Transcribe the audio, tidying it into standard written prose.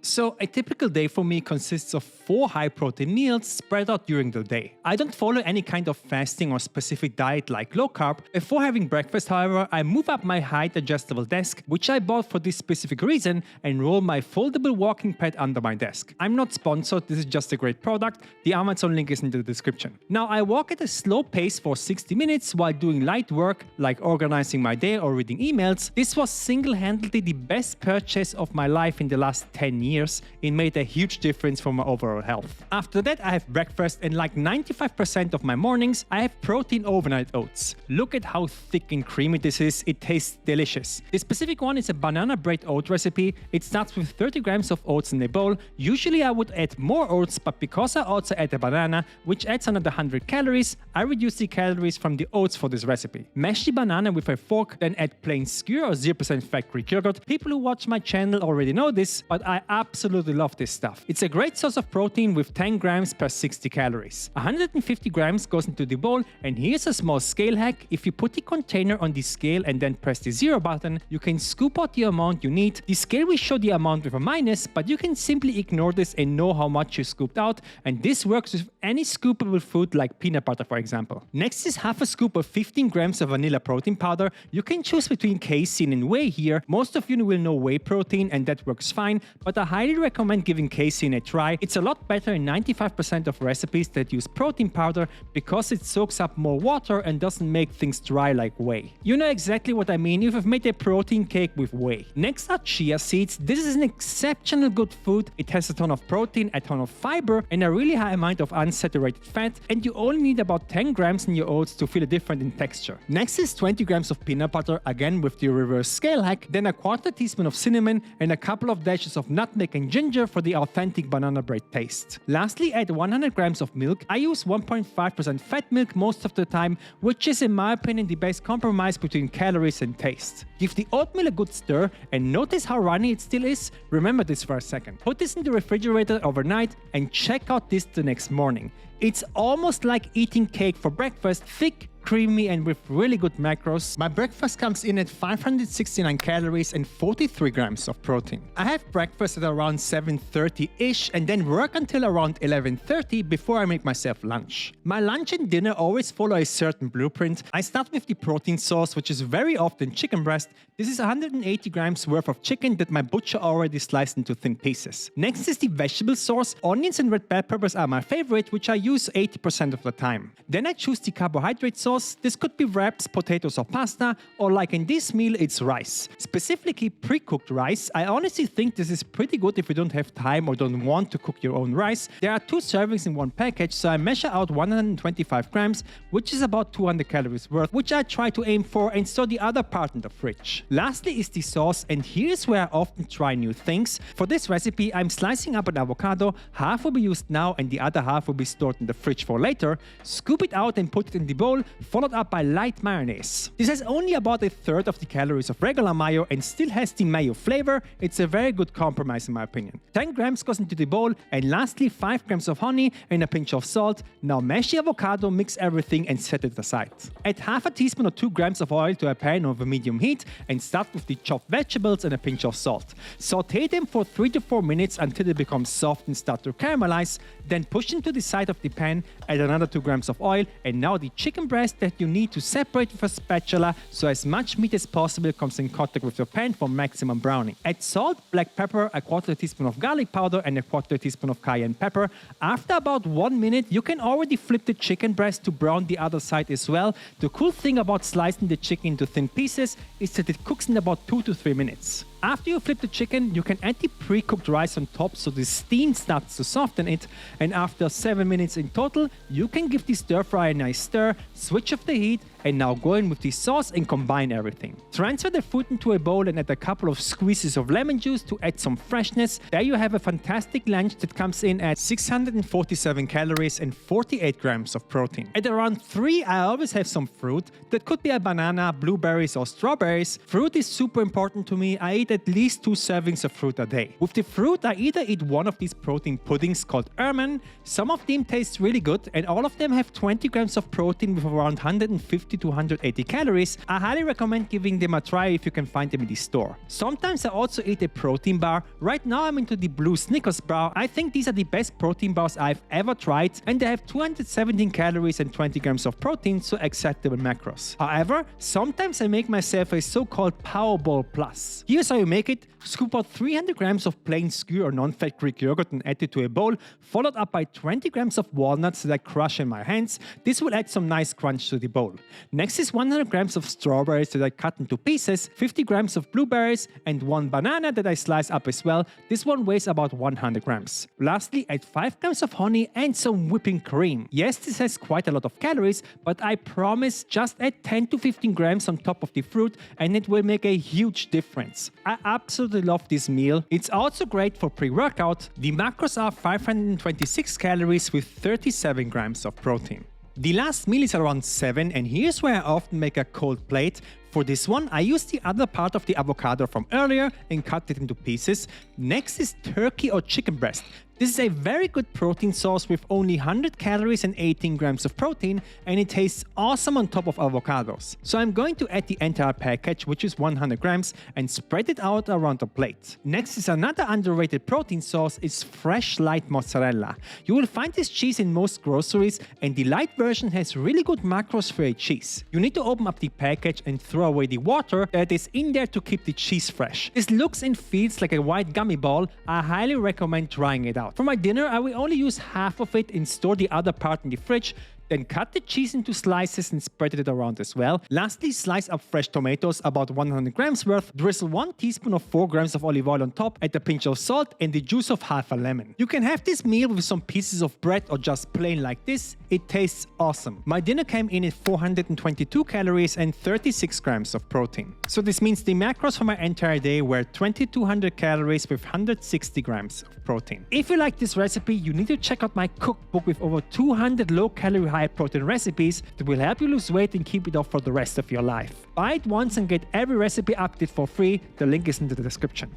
So a typical day for me consists of 4 high-protein meals spread out during the day. I don't follow any kind of fasting or specific diet like low carb. Before having breakfast, however, I move up my height adjustable desk, which I bought for this specific reason, and roll my foldable walking pad under my desk. I'm not sponsored, this is just a great product. The Amazon link is in the description. Now I walk at a slow pace for 60 minutes while doing light work like organizing my day or reading emails. This was single-handedly the best purchase of my life in the last 10 years. It made a huge difference for my overall health. After that, I have breakfast, and like 95% of my mornings, I have protein overnight oats. Look at how thick and creamy this is. It tastes delicious. This specific one is a banana bread oat recipe. It starts with 30 grams of oats in a bowl. Usually I would add more oats, but because I also add a banana, which adds another 100 calories, I reduce the calories from the oats for this recipe. Mash the banana with a fork, then add plain skyr or 0% fat Greek yogurt. People who watch my channel already know this, but I absolutely love this stuff. It's a great source of protein with 10 grams per 60 calories. 150 grams goes into the bowl, and here's a small scale hack. If you put the container on the scale and then press the 0 button, you can scoop out the amount you need. The scale will show the amount with a minus, but you can simply ignore this and know how much you scooped out, and this works with any scoopable food like peanut butter, for example. Next is half a scoop of 15 grams of vanilla protein powder. You can choose between casein and whey here. Most of you will know whey protein, and that works fine, but I highly recommend giving casein a try. It's a lot better in 95% of recipes that use protein powder because it soaks up more water and doesn't make things dry like whey. You know exactly what I mean if I've made a protein cake with whey. Next are chia seeds. This is an exceptional good food. It has a ton of protein, a ton of fiber, and a really high amount of unsaturated fat, and you only need about 10 grams in your oats to feel a difference in texture. Next is 20 grams of peanut butter, again with the reverse scale hack, then a quarter teaspoon of cinnamon and a couple of dashes of nutmeg and ginger for the authentic banana bread taste. Lastly, add 100 grams of milk. I use 1.5% fat milk most of the time, which is in my opinion the best compromise between calories and taste. Give the oatmeal a good stir and notice how runny it still is. Remember this for a second. Put this in the refrigerator overnight and check out this the next morning. It's almost like eating cake for breakfast, thick, creamy, and with really good macros. My breakfast comes in at 569 calories and 43 grams of protein. I have breakfast at around 7:30-ish and then work until around 11:30 before I make myself lunch. My lunch and dinner always follow a certain blueprint. I start with the protein source, which is very often chicken breast. This is 180 grams worth of chicken that my butcher already sliced into thin pieces. Next is the vegetable source. Onions and red bell peppers are my favorite, which I use 80% of the time. Then I choose the carbohydrate source. This could be wraps, potatoes or pasta, or like in this meal it's rice. Specifically pre-cooked rice. I honestly think this is pretty good if you don't have time or don't want to cook your own rice. There are 2 servings in one package, so I measure out 125 grams, which is about 200 calories worth, which I try to aim for and store the other part in the fridge. Lastly is the sauce, and here's where I often try new things. For this recipe, I'm slicing up an avocado. Half will be used now and the other half will be stored in the fridge for later. Scoop it out and put it in the bowl, followed up by light mayonnaise. This has only about a third of the calories of regular mayo and still has the mayo flavor. It's a very good compromise in my opinion. 10 grams goes into the bowl, and lastly 5 grams of honey and a pinch of salt. Now mash the avocado, mix everything and set it aside. Add half a teaspoon or 2 grams of oil to a pan over medium heat and start with the chopped vegetables and a pinch of salt. Saute them for 3 to 4 minutes until they become soft and start to caramelize. Then push them to the side of the pan, add another 2 grams of oil, and now the chicken breast that you need to separate with a spatula so as much meat as possible comes in contact with your pan for maximum browning. Add salt, black pepper, a quarter teaspoon of garlic powder and a quarter teaspoon of cayenne pepper. After about 1 minute, you can already flip the chicken breast to brown the other side as well. The cool thing about slicing the chicken into thin pieces is that it cooks in about 2 to 3 minutes. After you flip the chicken, you can add the pre-cooked rice on top so the steam starts to soften it, and after 7 minutes in total, you can give the stir fry a nice stir, switch off the heat, and now go in with the sauce and combine everything. Transfer the food into a bowl and add a couple of squeezes of lemon juice to add some freshness. There you have a fantastic lunch that comes in at 647 calories and 48 grams of protein. At around 3, I always have some fruit. That could be a banana, blueberries or strawberries. Fruit is super important to me. I eat at least 2 servings of fruit a day. With the fruit, I either eat one of these protein puddings called ermine. Some of them taste really good and all of them have 20 grams of protein with around 150 150 to 180 calories, I highly recommend giving them a try if you can find them in the store. Sometimes I also eat a protein bar. Right now I'm into the blue Snickers bar. I think these are the best protein bars I've ever tried, and they have 217 calories and 20 grams of protein, so acceptable macros. However, sometimes I make myself a so-called Power Bowl Plus. Here's how you make it. Scoop out 300 grams of plain skyr or non-fat Greek yogurt and add it to a bowl, followed up by 20 grams of walnuts that I crush in my hands. This will add some nice crunch to the bowl. Next is 100 grams of strawberries that I cut into pieces, 50 grams of blueberries, and 1 banana that I slice up as well. This one weighs about 100 grams. Lastly, add 5 grams of honey and some whipping cream. Yes, this has quite a lot of calories, but I promise just add 10 to 15 grams on top of the fruit and it will make a huge difference. I absolutely love this meal. It's also great for pre-workout. The macros are 526 calories with 37 grams of protein. The last meal is around 7, and here's where I often make a cold plate. For this one, I use the other part of the avocado from earlier and cut it into pieces. Next is turkey or chicken breast. This is a very good protein source with only 100 calories and 18 grams of protein, and it tastes awesome on top of avocados. So I'm going to add the entire package, which is 100 grams, and spread it out around the plate. Next is another underrated protein source, is fresh light mozzarella. You will find this cheese in most groceries, and the light version has really good macros for a cheese. You need to open up the package and throw away the water that is in there to keep the cheese fresh. This looks and feels like a white gummy ball. I highly recommend trying it out. For my dinner, I will only use half of it and store the other part in the fridge. Then cut the cheese into slices and spread it around as well. Lastly, slice up fresh tomatoes, about 100 grams worth. Drizzle 1 teaspoon of 4 grams of olive oil on top, add a pinch of salt and the juice of half a lemon. You can have this meal with some pieces of bread or just plain like this. It tastes awesome. My dinner came in at 422 calories and 36 grams of protein. So this means the macros for my entire day were 2200 calories with 160 grams of protein. If you like this recipe, you need to check out my cookbook with over 200 low-calorie, high-protein recipes that will help you lose weight and keep it off for the rest of your life. Buy it once and get every recipe update for free. The link is in the description.